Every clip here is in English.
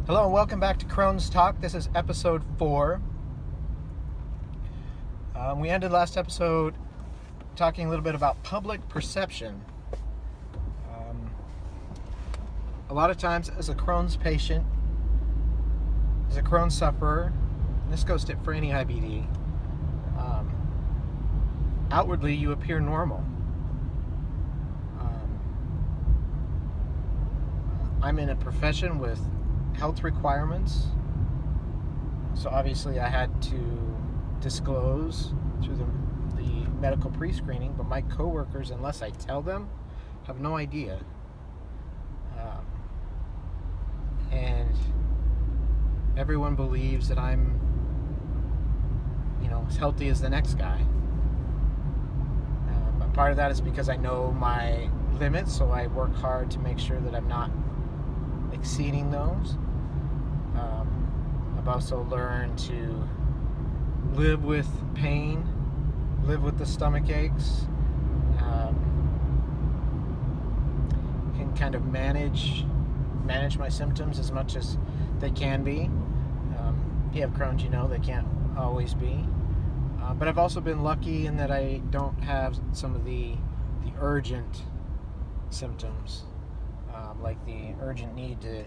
Hello and welcome back to Crohn's Talk. This is episode 4. We ended last episode talking a little bit about public perception. A lot of times as a Crohn's patient, as a Crohn's sufferer, and this goes for any IBD, outwardly you appear normal. I'm in a profession with health requirements, so obviously I had to disclose through the medical pre-screening, but my coworkers, unless I tell them, have no idea. And everyone believes that I'm, as healthy as the next guy. But part of that is because I know my limits, so I work hard to make sure that I'm not exceeding those. I've also learned to live with pain, live with the stomach aches, can kind of manage my symptoms as much as they can be. If you have Crohn's, they can't always be. But I've also been lucky in that I don't have some of the urgent symptoms, like the urgent need to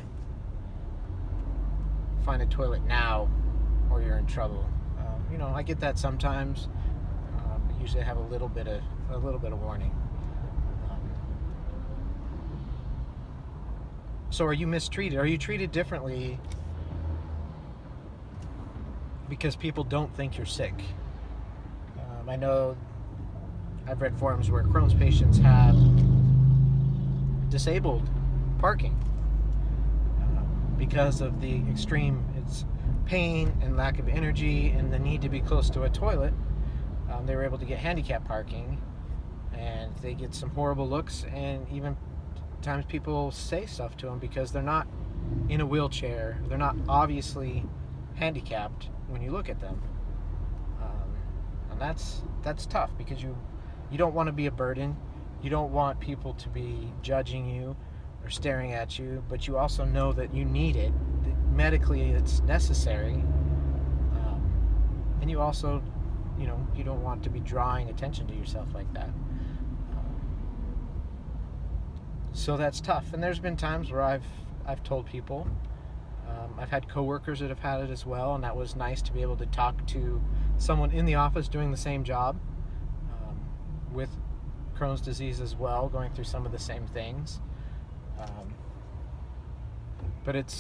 find a toilet now or you're in trouble. I get that sometimes. Usually I have a little bit of warning. So are you mistreated? Are you treated differently because people don't think you're sick? I know I've read forums where Crohn's patients have disabled parking because of the extreme pain and lack of energy and the need to be close to a toilet. They were able to get handicap parking, and they get some horrible looks, and even times people say stuff to them because they're not in a wheelchair. They're not obviously handicapped when you look at them. And that's tough because you don't want to be a burden. You don't want people to be judging you or staring at you, but you also know that you need it. Medically, it's necessary. And you also, you don't want to be drawing attention to yourself like that. So that's tough. And there's been times where I've told people. I've had coworkers that have had it as well, and that was nice to be able to talk to someone in the office doing the same job with Crohn's disease as well, going through some of the same things. But it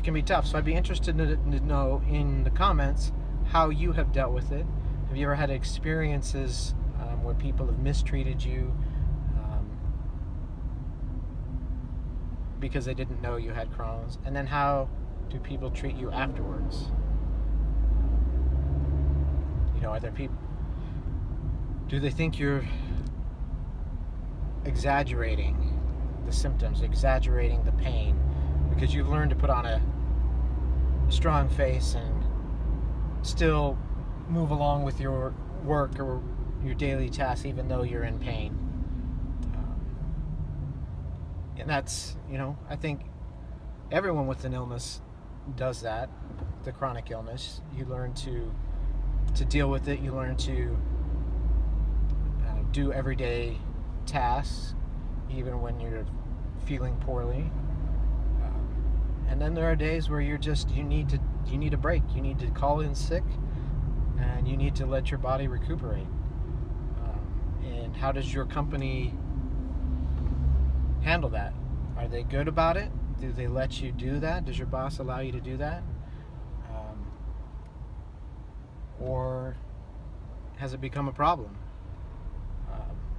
can be tough. So I'd be interested to know in the comments how you have dealt with it. Have you ever had experiences where people have mistreated you because they didn't know you had Crohn's? And then how do people treat you afterwards? Are there people, do they think you're exaggerating the symptoms, exaggerating the pain, because you've learned to put on a strong face and still move along with your work or your daily tasks even though you're in pain? And that's, I think everyone with an illness does that, the chronic illness. You learn to deal with it. You learn to do everyday tasks even when you're feeling poorly. And then there are days where you need a break. You need to call in sick, and you need to let your body recuperate. And how does your company handle that? Are they good about it? Do they let you do that? Does your boss allow you to do that? Or has it become a problem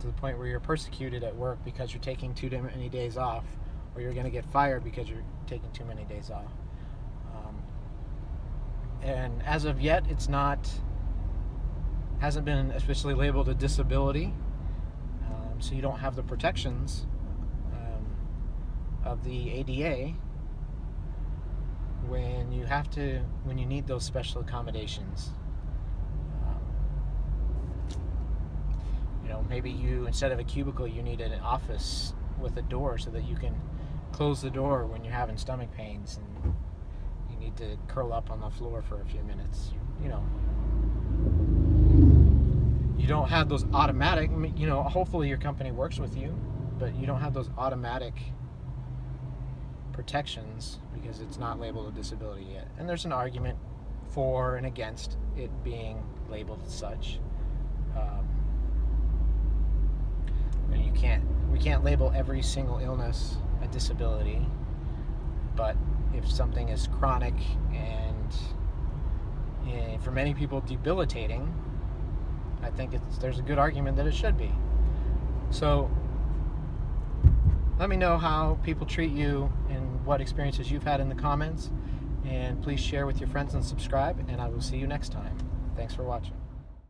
to the point where you're persecuted at work because you're taking too many days off, or you're going to get fired because you're taking too many days off? And as of yet, hasn't been officially labeled a disability, so you don't have the protections of the ADA when you need those special accommodations. Maybe you, instead of a cubicle, you need an office with a door so that you can close the door when you're having stomach pains and you need to curl up on the floor for a few minutes. You know, you don't have those automatic, you know, hopefully your company works with you, but you don't have those automatic protections because it's not labeled a disability yet. And there's an argument for and against it being labeled as such. We can't label every single illness a disability, but if something is chronic and for many people debilitating, I think there's a good argument that it should be. So let me know how people treat you and what experiences you've had in the comments, and please share with your friends and subscribe, and I will see you next time. Thanks for watching.